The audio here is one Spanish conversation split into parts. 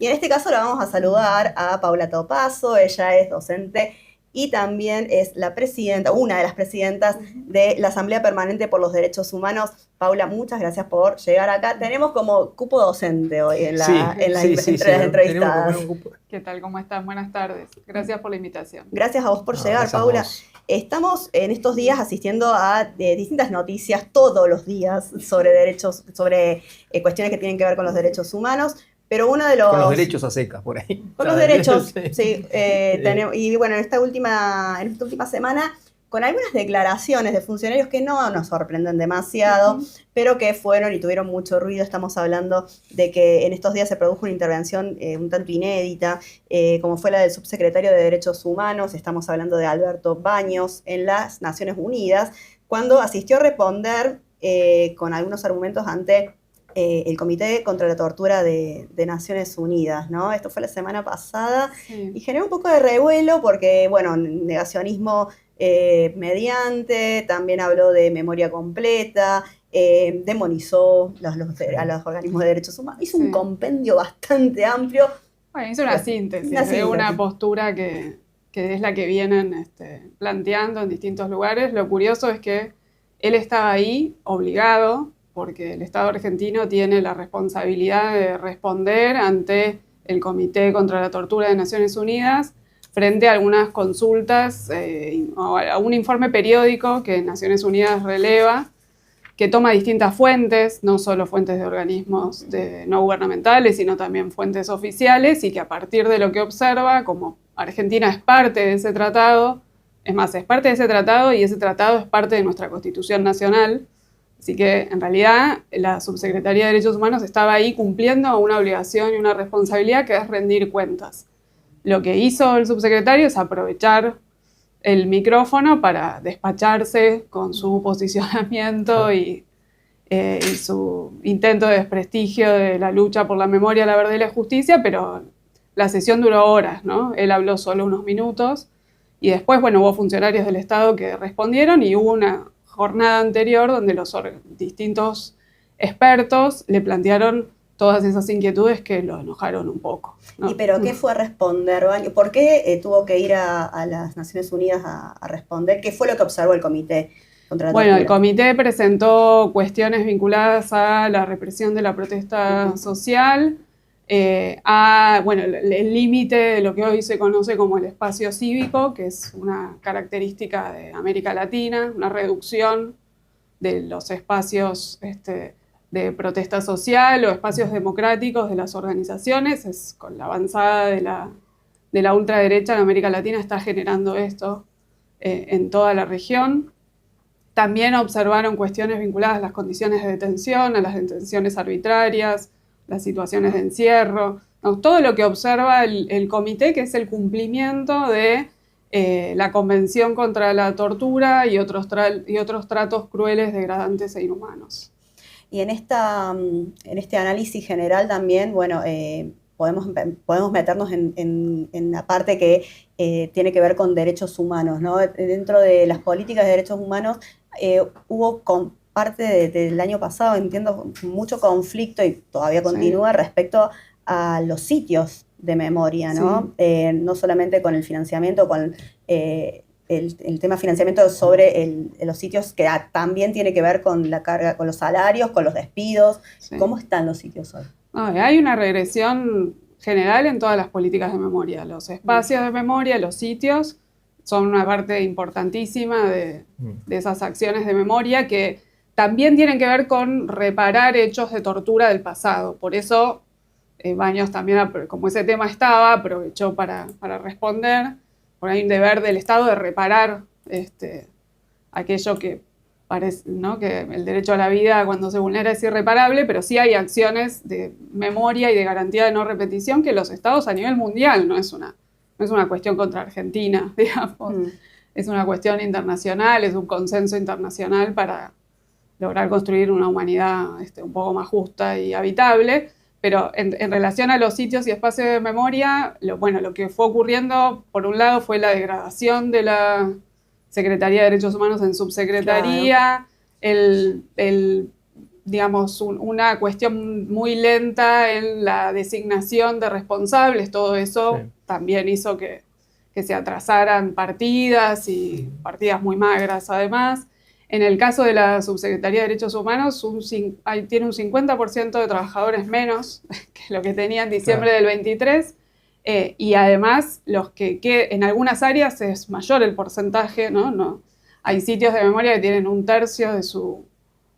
Y en este caso la vamos a saludar a Paula Topazo. Ella es docente y también es la presidenta, una de las presidentas de la Asamblea Permanente por los Derechos Humanos. Paula, muchas gracias por llegar acá. Tenemos como cupo docente hoy entre las entrevistadas. ¿Qué tal? ¿Cómo estás? Buenas tardes. Gracias por la invitación. Gracias a vos por llegar, Paula. Estamos en estos días asistiendo a distintas noticias todos los días sobre derechos, sobre cuestiones que tienen que ver con los derechos humanos. Pero uno de los... Con los derechos a secas, por ahí. Con los derechos, sí. Y bueno, en esta última semana, con algunas declaraciones de funcionarios que no nos sorprenden demasiado, pero que fueron y tuvieron mucho ruido. Estamos hablando de que en estos días se produjo una intervención un tanto inédita, como fue la del subsecretario de Derechos Humanos. Estamos hablando de Alberto Baños en las Naciones Unidas, cuando asistió a responder con algunos argumentos ante el Comité contra la Tortura de Naciones Unidas, ¿no? Esto fue la semana pasada y generó un poco de revuelo porque, bueno, negacionismo mediante, también habló de memoria completa, demonizó a los organismos de derechos humanos, hizo un compendio bastante amplio. Bueno, hizo una síntesis de una postura que es la que vienen planteando en distintos lugares. Lo curioso es que él estaba ahí obligado, porque el Estado argentino tiene la responsabilidad de responder ante el Comité contra la Tortura de Naciones Unidas frente a algunas consultas o a un informe periódico que Naciones Unidas releva, que toma distintas fuentes, no solo fuentes de organismos no gubernamentales, sino también fuentes oficiales, y que a partir de lo que observa, como Argentina es parte de ese tratado, es más, es parte de ese tratado y ese tratado es parte de nuestra Constitución Nacional. Así que, en realidad, la Subsecretaría de Derechos Humanos estaba ahí cumpliendo una obligación y una responsabilidad que es rendir cuentas. Lo que hizo el subsecretario es aprovechar el micrófono para despacharse con su posicionamiento y su intento de desprestigio de la lucha por la memoria, la verdad y la justicia, pero la sesión duró horas, ¿no? Él habló solo unos minutos y después, bueno, hubo funcionarios del Estado que respondieron y hubo una jornada anterior donde los distintos expertos le plantearon todas esas inquietudes que lo enojaron un poco, ¿no? ¿Y pero qué fue a responder, Baños? ¿Por qué tuvo que ir a las Naciones Unidas a responder? ¿Qué fue lo que observó el Comité contra la Tortura? Bueno, el comité presentó cuestiones vinculadas a la represión de la protesta social, el límite de lo que hoy se conoce como el espacio cívico, que es una característica de América Latina, una reducción de los espacios de protesta social o espacios democráticos de las organizaciones. Con la avanzada de la ultraderecha en América Latina está generando esto en toda la región. También observaron cuestiones vinculadas a las condiciones de detención, a las detenciones arbitrarias, las situaciones de encierro, ¿no? Todo lo que observa el comité, que es el cumplimiento de la Convención contra la Tortura y otros tratos crueles, degradantes e inhumanos. Y en este análisis general también, bueno, podemos meternos en la parte que tiene que ver con derechos humanos, ¿no? Dentro de las políticas de derechos humanos hubo parte del año pasado, entiendo, mucho conflicto y todavía continúa respecto a los sitios de memoria, ¿no? Sí. No solamente con el financiamiento, con el tema financiamiento sobre los sitios, que también tiene que ver con la carga, con los salarios, con los despidos. Sí. ¿Cómo están los sitios hoy? Hay una regresión general en todas las políticas de memoria. Los espacios de memoria, los sitios, son una parte importantísima de esas acciones de memoria que también tienen que ver con reparar hechos de tortura del pasado. Por eso Baños también, como ese tema estaba, aprovechó para responder. Por ahí un deber del Estado de reparar aquello que parece, ¿no? Que el derecho a la vida cuando se vulnera es irreparable, pero sí hay acciones de memoria y de garantía de no repetición que los Estados a nivel mundial, no es una cuestión contra Argentina, digamos, es una cuestión internacional, es un consenso internacional para lograr construir una humanidad un poco más justa y habitable. Pero en relación a los sitios y espacios de memoria, lo que fue ocurriendo, por un lado, fue la degradación de la Secretaría de Derechos Humanos en subsecretaría, claro. el digamos, una cuestión muy lenta en la designación de responsables. Todo eso también hizo que se atrasaran partidas y partidas muy magras además. En el caso de la Subsecretaría de Derechos Humanos, tiene un 50% de trabajadores menos que lo que tenía en diciembre del 23, y además en algunas áreas es mayor el porcentaje, ¿no? Hay sitios de memoria que tienen 1/3 de su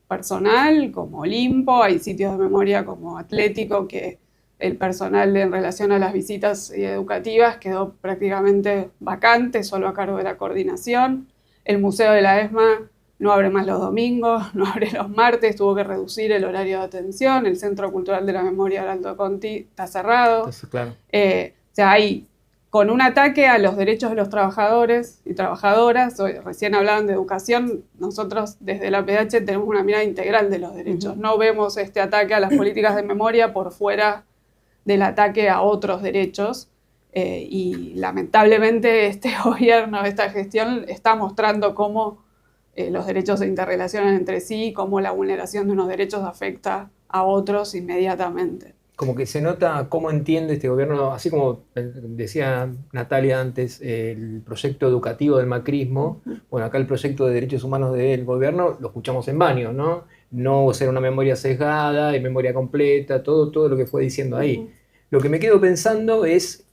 personal, como Olimpo, hay sitios de memoria como Atlético, que el personal en relación a las visitas educativas quedó prácticamente vacante, solo a cargo de la coordinación. El Museo de la ESMA no abre más los domingos, no abre los martes, tuvo que reducir el horario de atención. El Centro Cultural de la Memoria de Alto Conti está cerrado. Entonces, claro. O sea, hay con un ataque a los derechos de los trabajadores y trabajadoras. Recién hablaban de educación, nosotros desde la PDH tenemos una mirada integral de los derechos. No vemos este ataque a las políticas de memoria por fuera del ataque a otros derechos. Y lamentablemente este gobierno, esta gestión, está mostrando cómo los derechos se interrelacionan entre sí, cómo la vulneración de unos derechos afecta a otros inmediatamente. Como que se nota cómo entiende este gobierno, así como decía Natalia antes, el proyecto educativo del macrismo. Bueno, acá el proyecto de derechos humanos del gobierno lo escuchamos en Baños, ¿no? No ser una memoria sesgada y memoria completa, todo lo que fue diciendo ahí. Lo que me quedo pensando es,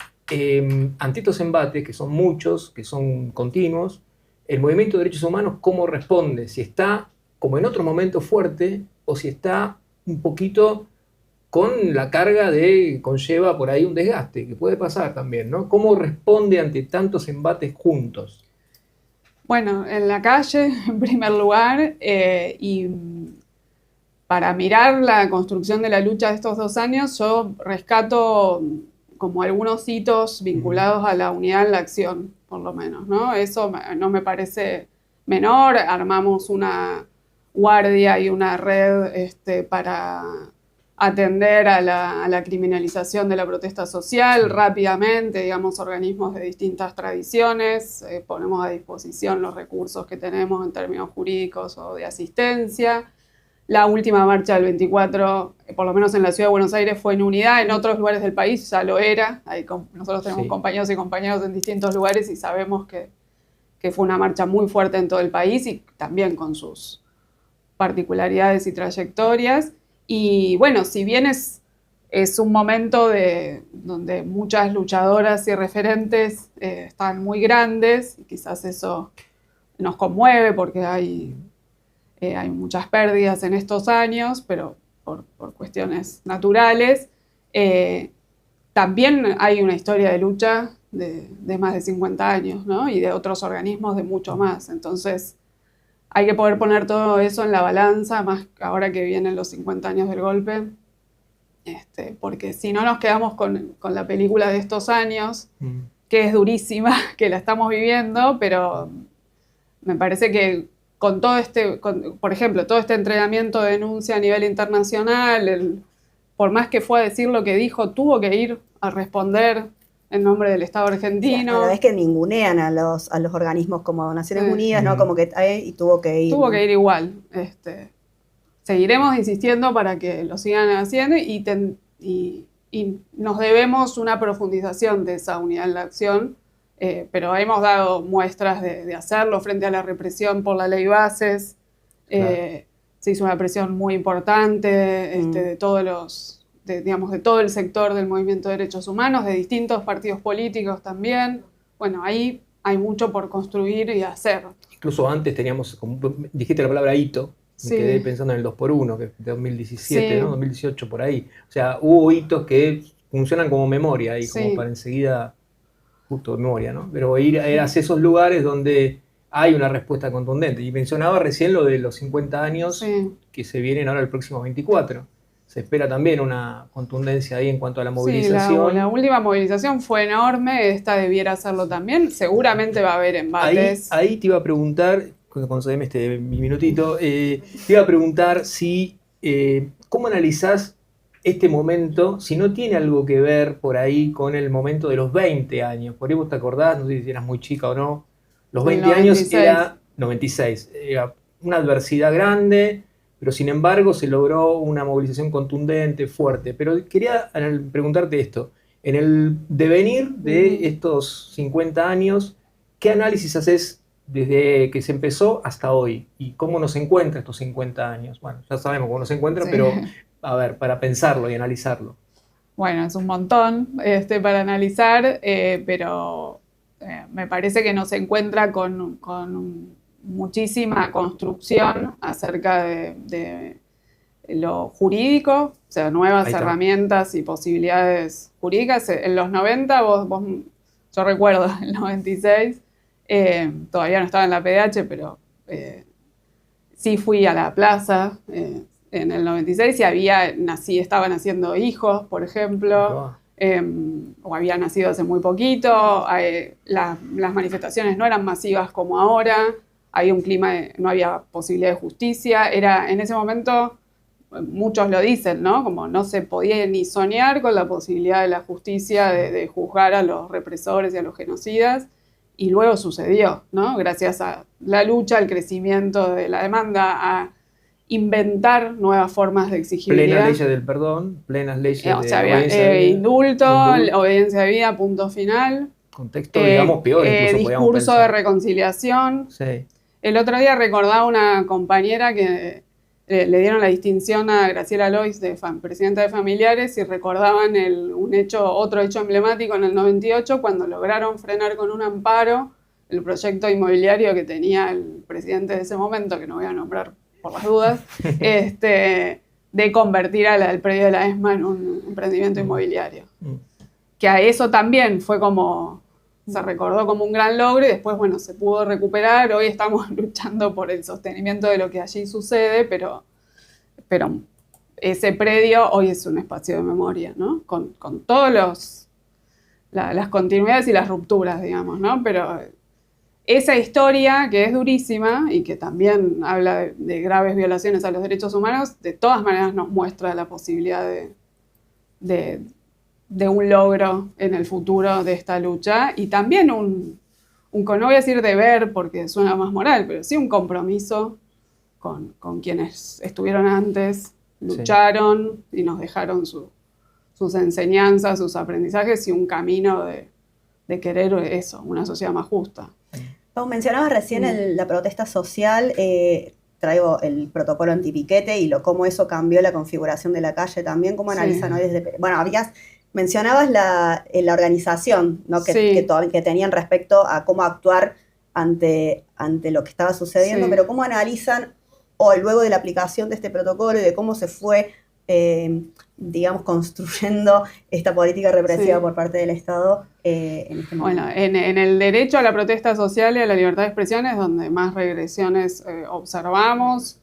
ante estos embates, que son muchos, que son continuos, el movimiento de derechos humanos, ¿cómo responde? Si está, como en otro momento, fuerte, o si está un poquito con la carga conlleva por ahí un desgaste, que puede pasar también, ¿no? ¿Cómo responde ante tantos embates juntos? Bueno, en la calle, en primer lugar, y para mirar la construcción de la lucha de estos 2 años, yo rescato como algunos hitos vinculados a la unidad en la acción, por lo menos, ¿no? Eso no me parece menor. Armamos una guardia y una red para atender a la criminalización de la protesta social rápidamente, digamos, organismos de distintas tradiciones, ponemos a disposición los recursos que tenemos en términos jurídicos o de asistencia. La última marcha del 24, por lo menos en la Ciudad de Buenos Aires, fue en unidad. En otros lugares del país ya lo era. Nosotros tenemos compañeros y compañeras en distintos lugares y sabemos que fue una marcha muy fuerte en todo el país y también con sus particularidades y trayectorias. Y bueno, si bien es un momento donde muchas luchadoras y referentes están muy grandes, y quizás eso nos conmueve porque hay muchas pérdidas en estos años, pero por cuestiones naturales. También hay una historia de lucha de más de 50 años, ¿no? Y de otros organismos de mucho más. Entonces, hay que poder poner todo eso en la balanza, más ahora que vienen los 50 años del golpe, porque si no nos quedamos con la película de estos años, que es durísima, que la estamos viviendo, pero me parece que con todo por ejemplo, todo este entrenamiento de denuncia a nivel internacional, por más que fue a decir lo que dijo, tuvo que ir a responder en nombre del Estado argentino. A la vez que ningunean a los organismos como Naciones Unidas, ¿no? Como que y tuvo que ir. Tuvo que ir igual. Seguiremos insistiendo para que lo sigan haciendo y nos debemos una profundización de esa unidad en la acción, pero hemos dado muestras de hacerlo frente a la represión por la ley Bases. Claro. Se hizo una presión muy importante de todos de todo el sector del movimiento de derechos humanos, de distintos partidos políticos también. Bueno, ahí hay mucho por construir y hacer. Incluso antes teníamos, como dijiste la palabra hito, me quedé pensando en el 2x1, que es de 2017, ¿no? 2018, por ahí. O sea, hubo hitos que funcionan como memoria y como para enseguida, justo memoria, ¿no? Pero ir hacia esos lugares donde hay una respuesta contundente. Y mencionaba recién lo de los 50 años que se vienen ahora el próximo 24. Se espera también una contundencia ahí en cuanto a la movilización. Sí, la última movilización fue enorme, esta debiera hacerlo también. Seguramente va a haber embates. Ahí te iba a preguntar, concédeme mi minutito, te iba a preguntar si, ¿cómo analizás este momento, si no tiene algo que ver por ahí con el momento de los 20 años? Por ahí vos te acordás, no sé si eras muy chica o no, los 20 años era 96, era una adversidad grande. pero sin embargo se logró una movilización contundente, fuerte. Pero quería preguntarte esto, en el devenir de estos 50 años, ¿qué análisis haces desde que se empezó hasta hoy? ¿Y cómo nos encuentra estos 50 años? Bueno, ya sabemos cómo nos encuentra, pero a ver, para pensarlo y analizarlo. Bueno, es un montón para analizar, pero me parece que nos encuentra con muchísima construcción acerca de lo jurídico, o sea, nuevas herramientas y posibilidades jurídicas. En los 90, yo recuerdo, en el 96, todavía no estaba en la PDH, pero sí fui a la plaza en el 96 y estaban naciendo hijos, por ejemplo, o había nacido hace muy poquito, las manifestaciones no eran masivas como ahora, había un clima, no había posibilidad de justicia, en ese momento, muchos lo dicen, ¿no? Como no se podía ni soñar con la posibilidad de la justicia, de juzgar a los represores y a los genocidas, y luego sucedió, ¿no? Gracias a la lucha, al crecimiento de la demanda, a inventar nuevas formas de exigibilidad. Plenas leyes del perdón, plenas leyes de obediencia indulto, obediencia de vida, punto final. Contexto, digamos, peor incluso. Discurso de reconciliación. Sí. El otro día recordaba una compañera que le dieron la distinción a Graciela Lois, presidenta de Familiares, y recordaban otro hecho emblemático en el 98, cuando lograron frenar con un amparo el proyecto inmobiliario que tenía el presidente de ese momento, que no voy a nombrar por las dudas, de convertir al predio de la ESMA en un emprendimiento inmobiliario. Que a eso también fue se recordó como un gran logro y después, bueno, se pudo recuperar. Hoy estamos luchando por el sostenimiento de lo que allí sucede, pero ese predio hoy es un espacio de memoria, ¿no? Con todos las continuidades y las rupturas, digamos, ¿no? Pero esa historia, que es durísima y que también habla de graves violaciones a los derechos humanos, de todas maneras nos muestra la posibilidad de un logro en el futuro de esta lucha, y también no voy a decir deber porque suena más moral, pero sí un compromiso con quienes estuvieron antes, lucharon y nos dejaron sus enseñanzas, sus aprendizajes y un camino de querer eso, una sociedad más justa. Pau, mencionabas recién la protesta social, traigo el protocolo antipiquete y cómo eso cambió la configuración de la calle también. ¿Cómo analizan hoy desde...? Bueno, mencionabas la organización, ¿no? que tenían respecto a cómo actuar ante lo que estaba sucediendo, pero ¿cómo analizan hoy, luego de la aplicación de este protocolo y de cómo se fue, digamos, construyendo esta política represiva por parte del Estado en este momento? Bueno, en el derecho a la protesta social y a la libertad de expresión es donde más regresiones observamos.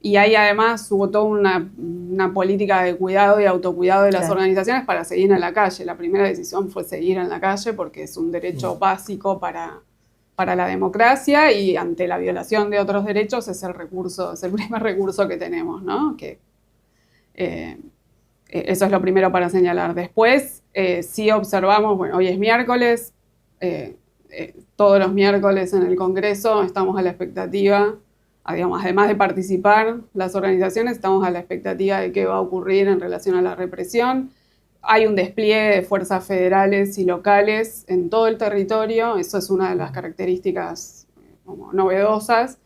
Y ahí además hubo toda una política de cuidado y autocuidado de las organizaciones para seguir en la calle. La primera decisión fue seguir en la calle porque es un derecho básico para la democracia, y ante la violación de otros derechos es el primer recurso que tenemos, ¿no? Eso es lo primero para señalar. Después, sí observamos, bueno, hoy es miércoles, todos los miércoles en el Congreso estamos a la expectativa, digamos, además de participar las organizaciones, estamos a la expectativa de qué va a ocurrir en relación a la represión. Hay un despliegue de fuerzas federales y locales en todo el territorio, eso es una de las características como novedosas,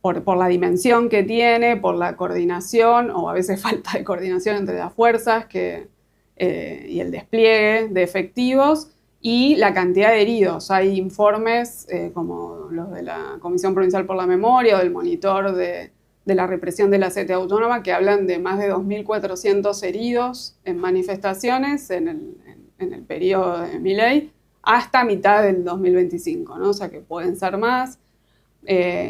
por la dimensión que tiene, por la coordinación, o a veces falta de coordinación entre las fuerzas, y el despliegue de efectivos, y la cantidad de heridos. Hay informes como los de la Comisión Provincial por la Memoria o del Monitor de la Represión de la CTA Autónoma, que hablan de más de 2.400 heridos en manifestaciones en el periodo de Milei hasta mitad del 2025, ¿no? O sea que pueden ser más.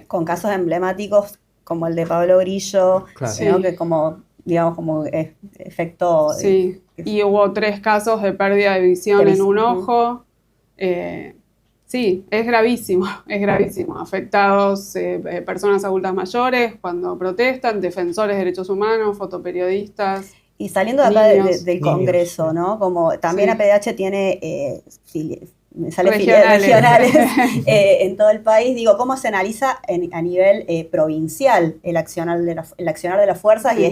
Con casos emblemáticos como el de Pablo Grillo, ¿no? Que como efecto... Sí, y hubo 3 casos de pérdida de visión en un ojo. Sí, es gravísimo. Afectados personas adultas mayores cuando protestan, defensores de derechos humanos, fotoperiodistas. Y saliendo de acá del Congreso, ¿no? Como también APDH tiene regionales en todo el país. Digo, ¿cómo se analiza a nivel provincial el accionar de las fuerzas y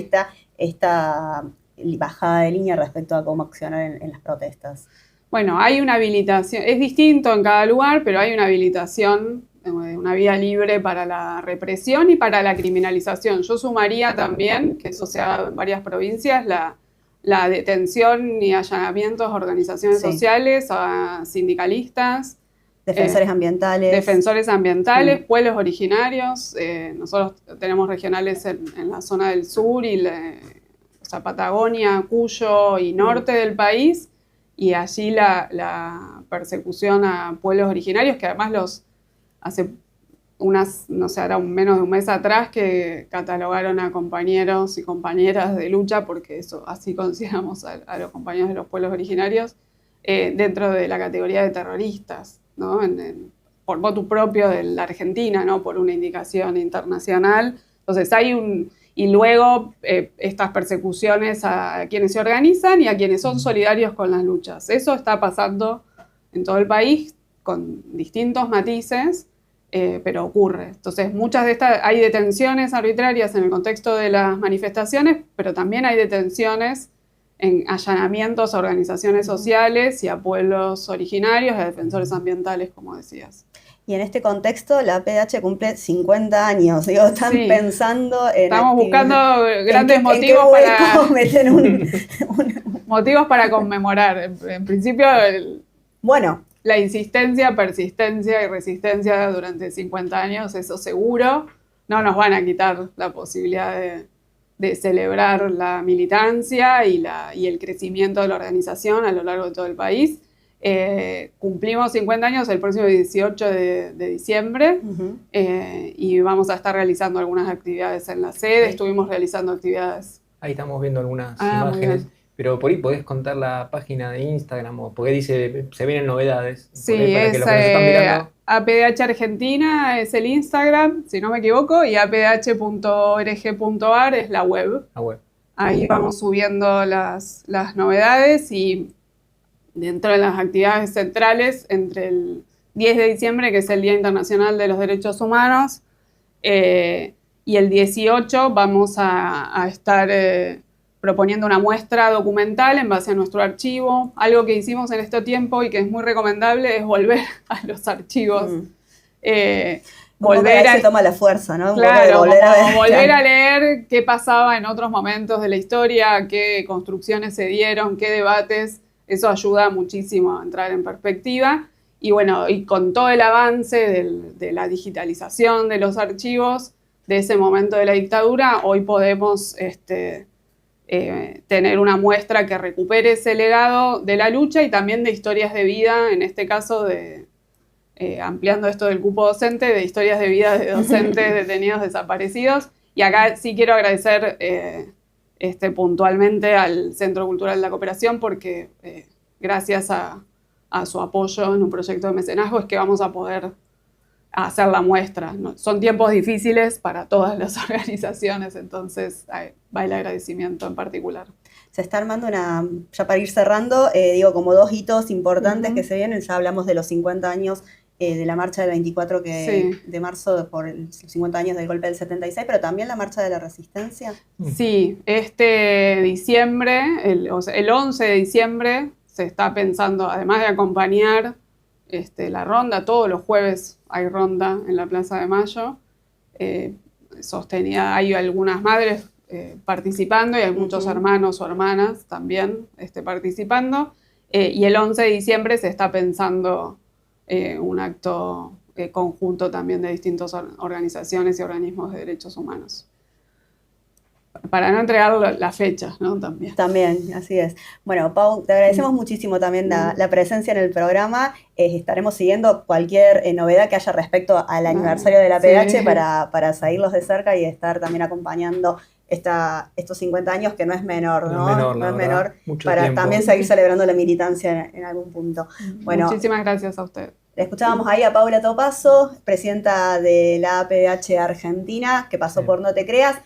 esta bajada de línea respecto a cómo accionar en las protestas? Bueno, hay una habilitación, es distinto en cada lugar, pero hay una habilitación, una vía libre para la represión y para la criminalización. Yo sumaría también, que eso se haga en varias provincias, la detención y allanamientos a organizaciones sociales, a sindicalistas. Defensores ambientales. Pueblos originarios. Nosotros tenemos regionales en la zona del sur, o sea, Patagonia, Cuyo y norte del país, y allí la persecución a pueblos originarios, que además hace hará menos de un mes atrás que catalogaron a compañeros y compañeras de lucha, porque así consideramos a los compañeros de los pueblos originarios, dentro de la categoría de terroristas, ¿no? Por motu propio de la Argentina, ¿no? Por una indicación internacional. Entonces y luego estas persecuciones a quienes se organizan y a quienes son solidarios con las luchas. Eso está pasando en todo el país con distintos matices, pero ocurre. Entonces, hay detenciones arbitrarias en el contexto de las manifestaciones, pero también hay detenciones en allanamientos a organizaciones sociales y a pueblos originarios y a defensores ambientales, como decías. Y en este contexto, la APDH cumple 50 años. Digo, están pensando en... Estamos buscando grandes motivos motivos para conmemorar. En principio, la insistencia, persistencia y resistencia durante 50 años, eso seguro, no nos van a quitar la posibilidad de celebrar la militancia y el crecimiento de la organización a lo largo de todo el país. Cumplimos 50 años el próximo 18 de diciembre, y vamos a estar realizando algunas actividades en la sede. Estuvimos realizando actividades. Ahí estamos viendo algunas imágenes. Pero por ahí podés contar la página de Instagram, porque dice, se vienen novedades. Sí, es APDH Argentina, es el Instagram, si no me equivoco, y apdh.org.ar es la web. Ahí vamos subiendo las novedades, y dentro de las actividades centrales, entre el 10 de diciembre, que es el Día Internacional de los Derechos Humanos, y el 18 vamos a estar proponiendo una muestra documental en base a nuestro archivo. Algo que hicimos en este tiempo y que es muy recomendable es volver a los archivos. Volver a... se toma la fuerza, ¿no? Claro, volver a leer qué pasaba en otros momentos de la historia, qué construcciones se dieron, qué debates. Eso ayuda muchísimo a entrar en perspectiva. Y bueno, y con todo el avance de la digitalización de los archivos de ese momento de la dictadura, hoy podemos tener una muestra que recupere ese legado de la lucha y también de historias de vida, en este caso ampliando esto del cupo docente, de historias de vida de docentes detenidos desaparecidos. Y acá sí quiero agradecer puntualmente al Centro Cultural de la Cooperación, porque gracias a su apoyo en un proyecto de mecenazgo es que vamos a poder hacer la muestra. Son tiempos difíciles para todas las organizaciones, entonces va el agradecimiento en particular. Se está armando ya para ir cerrando, como dos hitos importantes que se vienen. Ya hablamos de los 50 años de la marcha del 24 de marzo por los 50 años del golpe del 76, pero también la marcha de la resistencia. Sí, este diciembre, el 11 de diciembre, se está pensando, además de acompañar la ronda, todos los jueves hay ronda en la Plaza de Mayo, sostenida, hay algunas madres participando y hay muchos hermanos o hermanas también participando, y el 11 de diciembre se está pensando un acto conjunto también de distintas organizaciones y organismos de derechos humanos. Para no entregar las fechas, ¿no? También, así es. Bueno, Pau, te agradecemos muchísimo también la presencia en el programa. Estaremos siguiendo cualquier novedad que haya respecto al aniversario de la APDH para seguirlos de cerca y estar también acompañando estos 50 años, que no es menor, ¿no? No es menor, para tiempo. También seguir celebrando la militancia en algún punto. Bueno, muchísimas gracias a usted. Escuchábamos ahí a Paula Topasso, presidenta de la APDH Argentina, que pasó por No Te Creas.